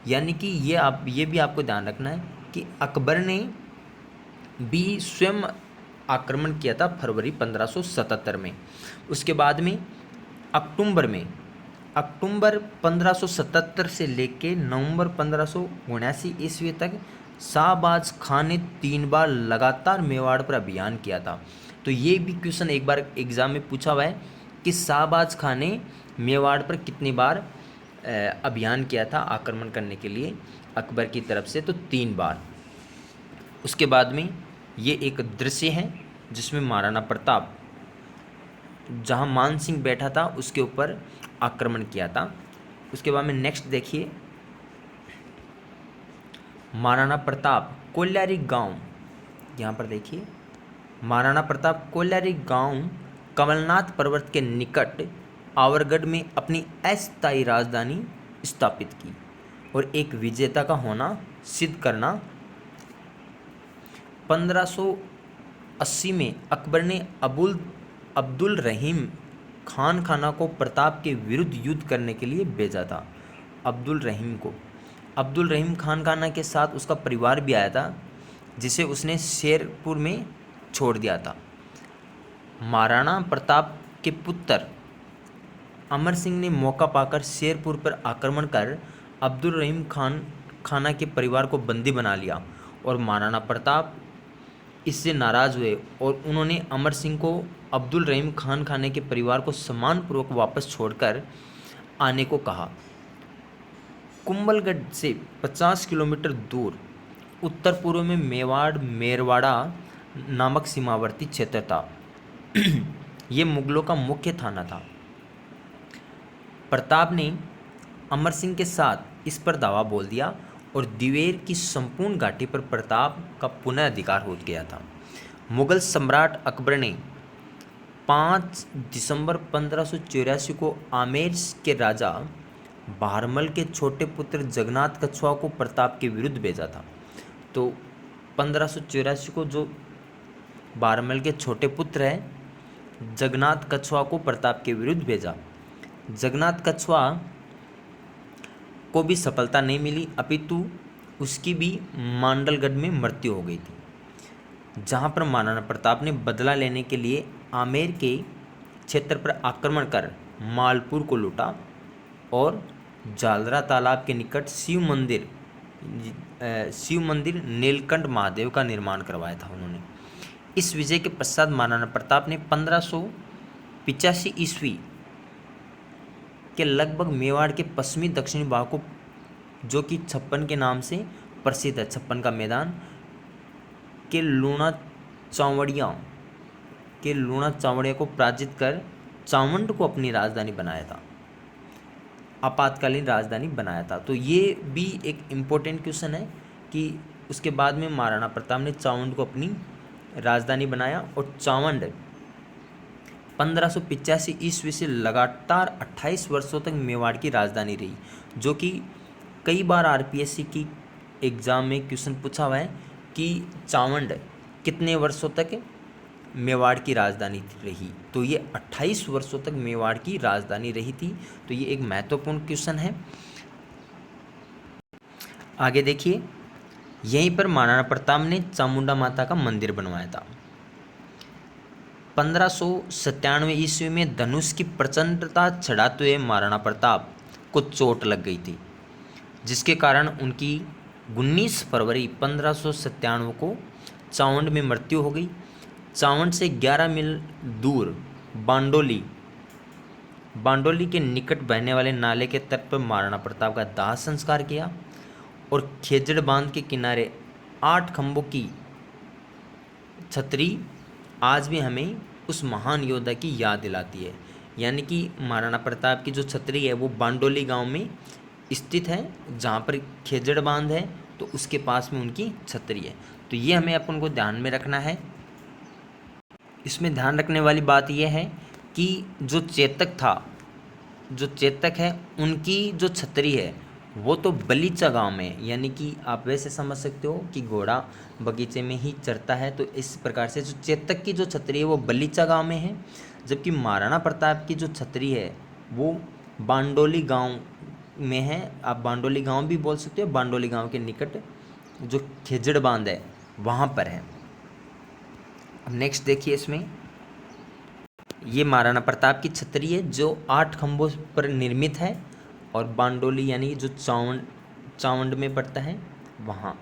यानी कि ये भी आपको ध्यान रखना है कि अकबर ने भी स्वयं आक्रमण किया था फरवरी 1577 में। उसके बाद में अक्टूबर 1577 से लेके नवंबर 1579 ईस्वी तक शाहबाज खां ने 3 बार लगातार मेवाड़ पर अभियान किया था। तो ये भी क्वेश्चन एक बार एग्जाम में पूछा हुआ है कि शाहबाज खां ने मेवाड़ पर कितनी बार अभियान किया था आक्रमण करने के लिए अकबर की तरफ से, तो 3 बार। उसके बाद में ये एक दृश्य है जिसमें महाराणा प्रताप जहां मान सिंह बैठा था उसके ऊपर आक्रमण किया था। उसके बाद में नेक्स्ट देखिए, महाराणा प्रताप कोल्यारी गांव, यहाँ पर देखिए महाराणा प्रताप कोल्यारी गांव कमलनाथ पर्वत के निकट आवरगढ़ में अपनी अस्थायी राजधानी स्थापित की और एक विजेता का होना सिद्ध करना। 1580 में अकबर ने अब्दुल रहीम खान खाना को प्रताप के विरुद्ध युद्ध करने के लिए भेजा था। अब्दुल रहीम खान खाना के साथ उसका परिवार भी आया था, जिसे उसने शेरपुर में छोड़ दिया था। महाराणा प्रताप के पुत्र अमर सिंह ने मौका पाकर शेरपुर पर आक्रमण कर अब्दुल रहीम खान खाना के परिवार को बंदी बना लिया और महाराणा प्रताप इससे नाराज़ हुए और उन्होंने अमर सिंह को अब्दुल रहीम खान खाने के परिवार को सम्मानपूर्वक वापस छोड़कर आने को कहा। कुंभलगढ़ से 50 किलोमीटर दूर उत्तर पूर्व में मेरवाड़ा नामक सीमावर्ती क्षेत्र था। ये मुगलों का मुख्य थाना था। प्रताप ने अमर सिंह के साथ इस पर दावा बोल दिया और दिवेर की संपूर्ण घाटी पर प्रताप का पुनः अधिकार हो गया था। मुगल सम्राट अकबर ने 5 दिसंबर 1584 को आमेर के राजा बहरमल के छोटे पुत्र जगन्नाथ कछुआ को प्रताप के विरुद्ध भेजा था। तो 1584 को जो बहरमल के छोटे पुत्र हैं जगन्नाथ कछुआ को प्रताप के विरुद्ध भेजा। जगन्नाथ कछुआ को भी सफलता नहीं मिली, अपितु उसकी भी मांडलगढ़ में मृत्यु हो गई थी, जहां पर महाराणा प्रताप ने बदला लेने के लिए आमेर के क्षेत्र पर आक्रमण कर मालपुर को लूटा और जालरा तालाब के निकट शिव मंदिर नीलकंठ महादेव का निर्माण करवाया था उन्होंने। इस विजय के पश्चात महाराणा प्रताप ने 1585 ईस्वी के लगभग मेवाड़ के पश्चिमी दक्षिणी भाग को, जो कि 56 के नाम से प्रसिद्ध है, 56 का मैदान के लूणा चावड़िया को पराजित कर चावंड को अपनी राजधानी बनाया था, आपातकालीन राजधानी बनाया था। तो ये भी एक इम्पोर्टेंट क्वेश्चन है कि उसके बाद में महाराणा प्रताप ने चावंड को अपनी राजधानी बनाया और चावंड 1585 ईस्वी से लगातार 28 वर्षों तक मेवाड़ की राजधानी रही, जो कि कई बार आरपीएससी की एग्ज़ाम में क्वेश्चन पूछा हुआ है कि चावंड कितने वर्षों तक मेवाड़ की राजधानी रही। तो ये 28 वर्षों तक मेवाड़ की राजधानी रही थी। तो ये एक महत्वपूर्ण क्वेश्चन है। आगे देखिए, यहीं पर महाराणा प्रताप ने चामुंडा माता का मंदिर बनवाया था। 1597 ईस्वी में धनुष की प्रचंडता चढ़ाते हुए महाराणा प्रताप को चोट लग गई थी, जिसके कारण उनकी 19 फरवरी 1597 को चावंड में मृत्यु हो गई। चावंड से 11 मील दूर बांडोली के निकट बहने वाले नाले के तट पर महाराणा प्रताप का दाह संस्कार किया और खेजड़ बांध के किनारे 8 खंभों की छतरी आज भी हमें उस महान योद्धा की याद दिलाती है। यानी कि महाराणा प्रताप की जो छतरी है वो बांडोली गांव में स्थित है, जहाँ पर खेजड़ बांध है, तो उसके पास में उनकी छतरी है। तो ये हमें अपन को ध्यान में रखना है। इसमें ध्यान रखने वाली बात यह है कि जो चेतक है उनकी जो छतरी है वो तो बलीचा गांव में, यानी कि आप वैसे समझ सकते हो कि घोड़ा बगीचे में ही चरता है। तो इस प्रकार से जो चेतक की जो छतरी है वो बलीचा गांव में है, जबकि महाराणा प्रताप की जो छतरी है वो बांडोली गांव में है। आप बांडोली गांव भी बोल सकते हो, बांडोली गांव के निकट जो खेजड़ बांध है वहाँ पर है। अब नेक्स्ट देखिए, इसमें ये महाराणा प्रताप की छतरी है जो 8 खंभों पर निर्मित है, और बांडोली यानी जो चावंड में पड़ता है वहाँ।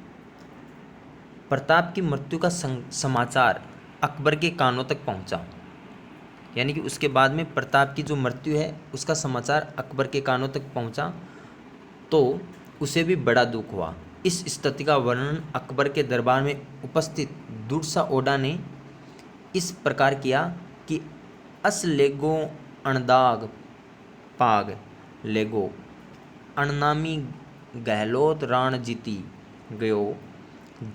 प्रताप की मृत्यु का समाचार अकबर के कानों तक पहुँचा, यानी कि उसके बाद में प्रताप की जो मृत्यु है उसका समाचार अकबर के कानों तक पहुँचा, तो उसे भी बड़ा दुख हुआ। इस स्थिति का वर्णन अकबर के दरबार में उपस्थित दुर्सा ओडा ने इस प्रकार किया कि अस लेगो अणदाग पाग लेगो अणनामी गहलोत राण जीती गयो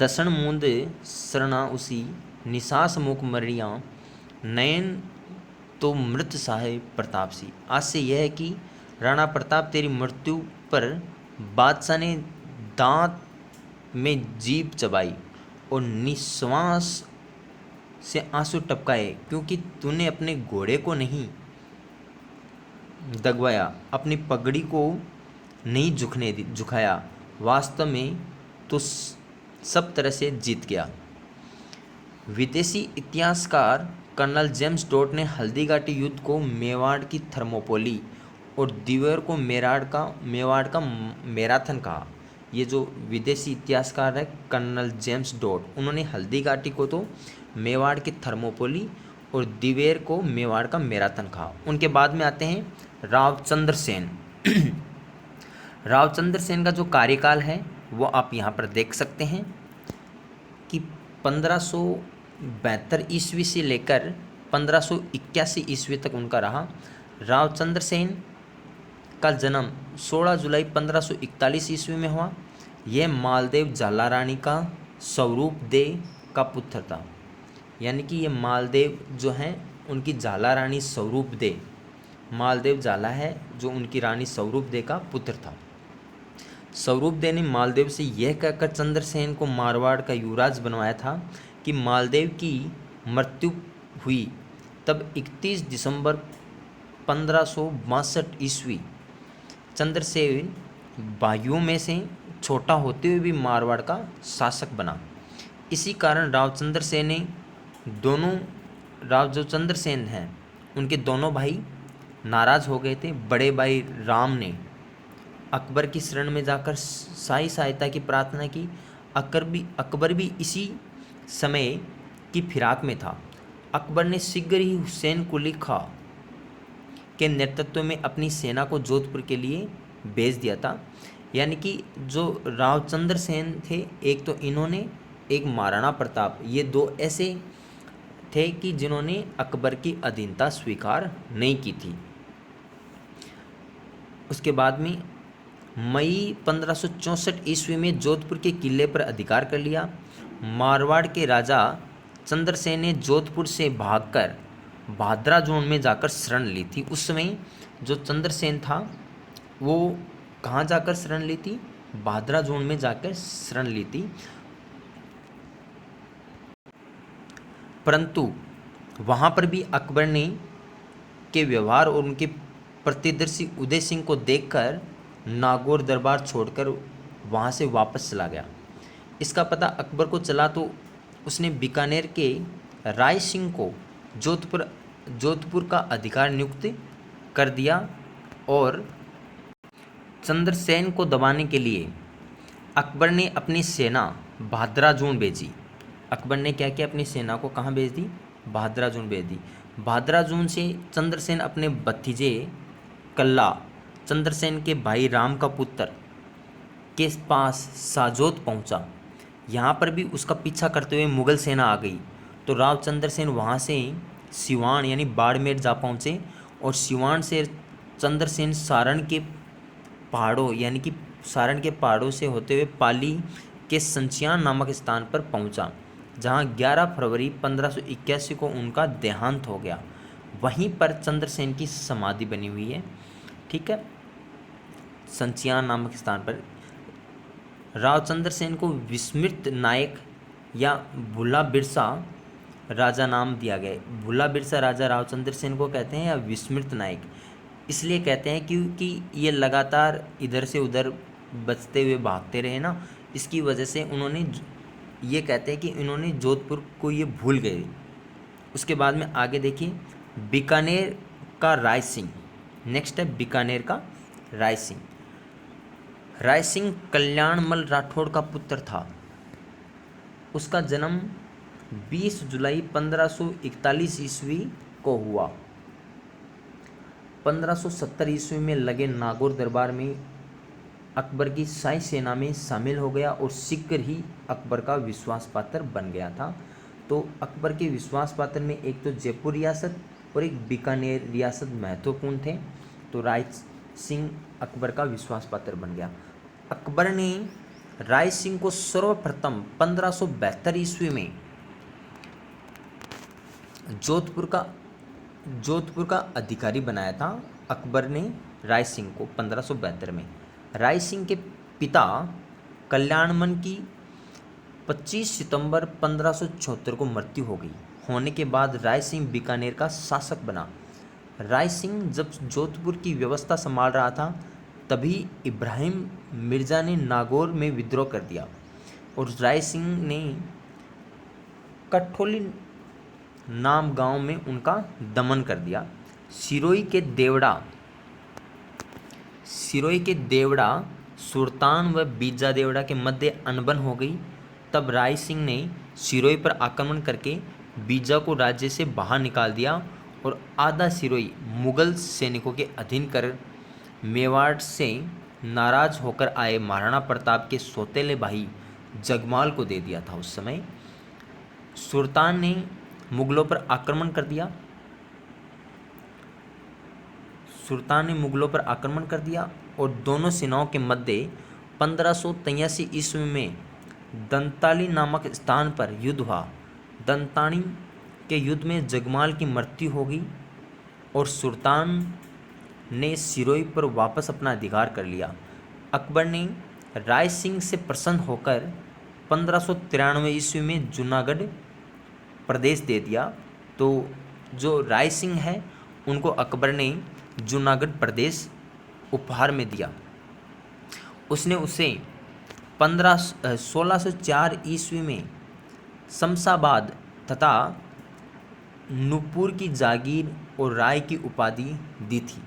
दसन मुंद शरणा उसी निसास मुख मरिया नयन तो मृत साहे प्रताप सी। आज से यह है कि राणा प्रताप तेरी मृत्यु पर बादशाह ने दांत में जीभ चबाई और निश्वास से आंसू टपकाए, क्योंकि तूने अपने घोड़े को नहीं दगवाया, अपनी पगड़ी को नहीं झुकाया। वास्तव में तो सब तरह से जीत गया। विदेशी इतिहासकार कर्नल जेम्स डॉट ने हल्दीघाटी युद्ध को मेवाड़ की थर्मोपोली और दिवेर को मेवाड़ का मैराथन कहा। ये जो विदेशी इतिहासकार है कर्नल जेम्स डॉट, उन्होंने हल्दीघाटी को तो मेवाड़ की थर्मोपोली और दिवेर को मेवाड़ का मैराथन कहा। उनके बाद में आते हैं रावचंद्र सेन। रावचंद्र सेन का जो कार्यकाल है वो आप यहाँ पर देख सकते हैं कि 1572 ईस्वी से लेकर 1581 ईस्वी तक उनका रहा। रावचंद्र सेन का जन्म 16 जुलाई 1541 ईस्वी में हुआ। यह मालदेव झाला रानी का स्वरूप दे का पुत्र था, यानी कि ये मालदेव जो हैं उनकी झाला रानी स्वरूप दे, मालदेव झाला है जो उनकी रानी स्वरूप दे का पुत्र था। स्वरूप दे ने मालदेव से यह कहकर चंद्रसेन को मारवाड़ का युवराज बनवाया था कि मालदेव की मृत्यु हुई तब 31 दिसंबर 1562 ईस्वी चंद्रसेन भाइयों में से छोटा होते हुए भी मारवाड़ का शासक बना। इसी कारण रावचंद्र सेन ने जो चंद्रसेन हैं उनके दोनों भाई नाराज़ हो गए थे। बड़े भाई राम ने अकबर की शरण में जाकर शाही सहायता की प्रार्थना की। अकबर भी इसी समय की फिराक में था। अकबर ने शीघ्र ही हुसैन कुली खां के नेतृत्व में अपनी सेना को जोधपुर के लिए भेज दिया था। यानी कि जो रावचंद्र सेन थे, एक तो इन्होंने, एक महाराणा प्रताप, ये दो ऐसे थे कि जिन्होंने अकबर की अधीनता स्वीकार नहीं की थी। उसके बाद में मई 1564 ईस्वी में जोधपुर के किले पर अधिकार कर लिया। मारवाड़ के राजा चंद्रसेन ने जोधपुर से भागकर भादरा जोन में जाकर शरण ली थी। उस समय जो चंद्रसेन था वो कहाँ जाकर शरण ली थी? भादरा जोन में जाकर शरण ली थी। परंतु वहाँ पर भी अकबर ने के व्यवहार और उनके प्रतिदर्शी उदय सिंह को देखकर नागौर दरबार छोड़कर वहाँ से वापस चला गया। इसका पता अकबर को चला तो उसने बीकानेर के राय सिंह को जोधपुर का अधिकार नियुक्त कर दिया और चंद्रसेन को दबाने के लिए अकबर ने अपनी सेना भादरा जोन भेजी। अकबर ने क्या किया? अपनी सेना को कहाँ भेज दी? भादरा जोन भेज दी। भादरा जोन से चंद्रसेन अपने भतीजे कल्ला चंद्रसेन के भाई राम का पुत्र के पास साजोत पहुंचा। यहाँ पर भी उसका पीछा करते हुए मुगल सेना आ गई तो रावचंद्र सेन वहाँ से सिवान यानी बाड़मेर जा पहुँचे और सिवान से चंद्रसेन सारण के पहाड़ों यानी कि सारण के पहाड़ों से होते हुए पाली के संचियान नामक स्थान पर पहुँचा, जहाँ 11 फरवरी 1581 को उनका देहांत हो गया। वहीं पर चंद्रसेन की समाधि बनी हुई है। ठीक है, संचियान नामक स्थान पर रावचंद्र सेन को विस्मृत नायक या भूला बिरसा राजा नाम दिया गया। भूला बिरसा राजा रावचंद्र सेन को कहते हैं या विस्मृत नायक इसलिए कहते हैं क्योंकि ये लगातार इधर से उधर बचते हुए भागते रहे ना, इसकी वजह से उन्होंने ये कहते हैं कि इन्होंने जोधपुर को ये भूल गए। उसके बाद में आगे देखिए बीकानेर का राय सिंह। नेक्स्ट है बीकानेर का राय सिंह। राय सिंह कल्याणमल राठौड़ का पुत्र था। उसका जन्म 20 जुलाई 1541 ईस्वी को हुआ। 1570 ईस्वी में लगे नागौर दरबार में अकबर की शाही सेना में शामिल हो गया और शीघ्र ही अकबर का विश्वास पात्र बन गया था। तो अकबर के विश्वास पात्र में एक तो जयपुर रियासत और एक बीकानेर रियासत महत्वपूर्ण थे। तो राय सिंह अकबर का विश्वास पात्र बन गया। अकबर ने राय सिंह को सर्वप्रथम 1572 ईस्वी में जोधपुर का अधिकारी बनाया था। अकबर ने राय सिंह को 1572 में। राय सिंह के पिता कल्याणमल की 25 सितंबर 1574 को मृत्यु हो गई। होने के बाद राय सिंह बीकानेर का शासक बना। राय सिंह जब जोधपुर की व्यवस्था संभाल रहा था तभी इब्राहिम मिर्ज़ा ने नागौर में विद्रोह कर दिया और राय सिंह ने कठोली नाम गांव में उनका दमन कर दिया। सिरोही के देवड़ा सुल्तान व बीजा देवड़ा के मध्य अनबन हो गई। तब राय सिंह ने सिरोही पर आक्रमण करके बीजा को राज्य से बाहर निकाल दिया और आधा सिरोही मुगल सैनिकों के अधीन कर मेवाड़ से नाराज होकर आए महाराणा प्रताप के सौतेले भाई जगमाल को दे दिया था। उस समय सुल्तान ने मुगलों पर आक्रमण कर दिया और दोनों सेनाओं के मध्य 1583 ईस्वी में दंताली नामक स्थान पर युद्ध हुआ। दंताली के युद्ध में जगमाल की मृत्यु हो गई और सुल्तान ने सिरोही पर वापस अपना अधिकार कर लिया। अकबर ने राय सिंह से प्रसन्न होकर 1593 ईस्वी में जूनागढ़ प्रदेश दे दिया। तो जो राय सिंह है उनको अकबर ने जूनागढ़ प्रदेश उपहार में दिया। उसने उसे 1604 ईस्वी में शमशाबाद तथा नूपुर की जागीर और राय की उपाधि दी थी।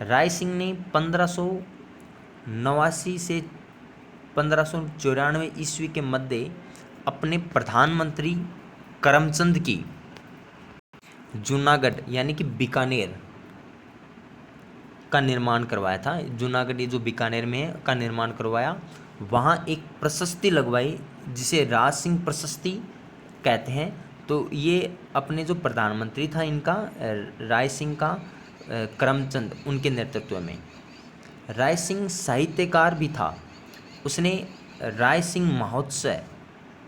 राय सिंह ने 1589 से 1594 ईस्वी के मध्य अपने प्रधानमंत्री करमचंद की जूनागढ़ यानी कि बीकानेर का निर्माण करवाया था। जूनागढ़ ये जो बीकानेर में है का निर्माण करवाया। वहाँ एक प्रशस्ति लगवाई जिसे राज सिंह प्रशस्ति कहते हैं। तो ये अपने जो प्रधानमंत्री था इनका राय सिंह का करमचंद उनके नेतृत्व में। राय सिंह साहित्यकार भी था। उसने राय सिंह महोत्सव,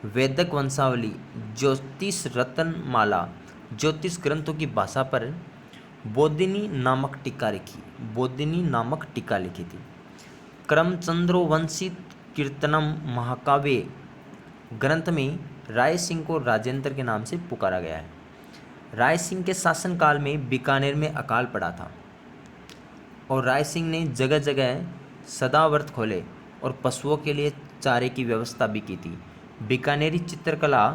वैदिक वंशावली, ज्योतिष रत्नमाला, ज्योतिष ग्रंथों की भाषा पर बोधिनी नामक टीका लिखी थी। करमचंद्रोवंशी कीर्तनम महाकाव्य ग्रंथ में राय सिंह को राजेंद्र के नाम से पुकारा गया है। राय सिंह के शासनकाल में बीकानेर में अकाल पड़ा था और राय सिंह ने जगह जगह सदाव्रत खोले और पशुओं के लिए चारे की व्यवस्था भी की थी। बीकानेरी चित्रकला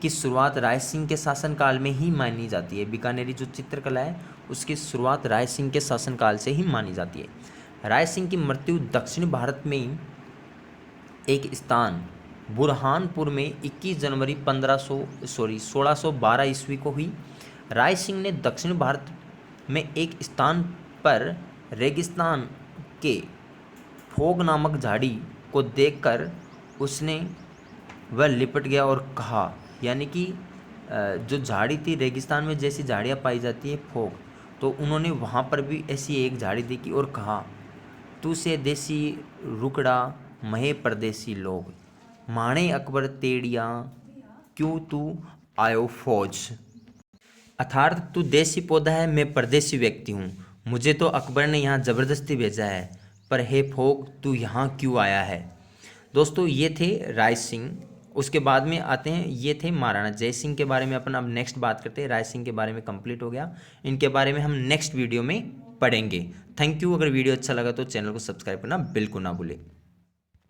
की शुरुआत राय सिंह के शासनकाल में ही मानी जाती है। बीकानेरी जो चित्रकला है उसकी शुरुआत राय सिंह के शासनकाल से ही मानी जाती है। राय सिंह की मृत्यु दक्षिण भारत में एक स्थान बुरहानपुर में 21 जनवरी 1612 ईस्वी को हुई। राय सिंह ने दक्षिण भारत में एक स्थान पर रेगिस्तान के फोग नामक झाड़ी को देखकर वह लिपट गया और कहा, यानी कि जो झाड़ी थी रेगिस्तान में जैसी झाड़ियाँ पाई जाती है फोग, तो उन्होंने वहाँ पर भी ऐसी एक झाड़ी देखी और कहा, तू से देसी रुकड़ा महे परदेसी लोग, माणे अकबर तेड़िया क्यों तू आयो फौज। अर्थात तू देसी पौधा है, मैं परदेसी व्यक्ति हूँ, मुझे तो अकबर ने यहाँ ज़बरदस्ती भेजा है, पर हे भोग तू यहाँ क्यों आया है। दोस्तों ये थे राय सिंह। उसके बाद में आते हैं, ये थे महाराणा जय सिंह के बारे में अपन अब नेक्स्ट बात करते हैं। राय सिंह के बारे में कंप्लीट हो गया, इनके बारे में हम नेक्स्ट वीडियो में पढ़ेंगे। Thank you. अगर वीडियो अच्छा लगा तो चैनल को सब्सक्राइब करना बिल्कुल ना भूलें।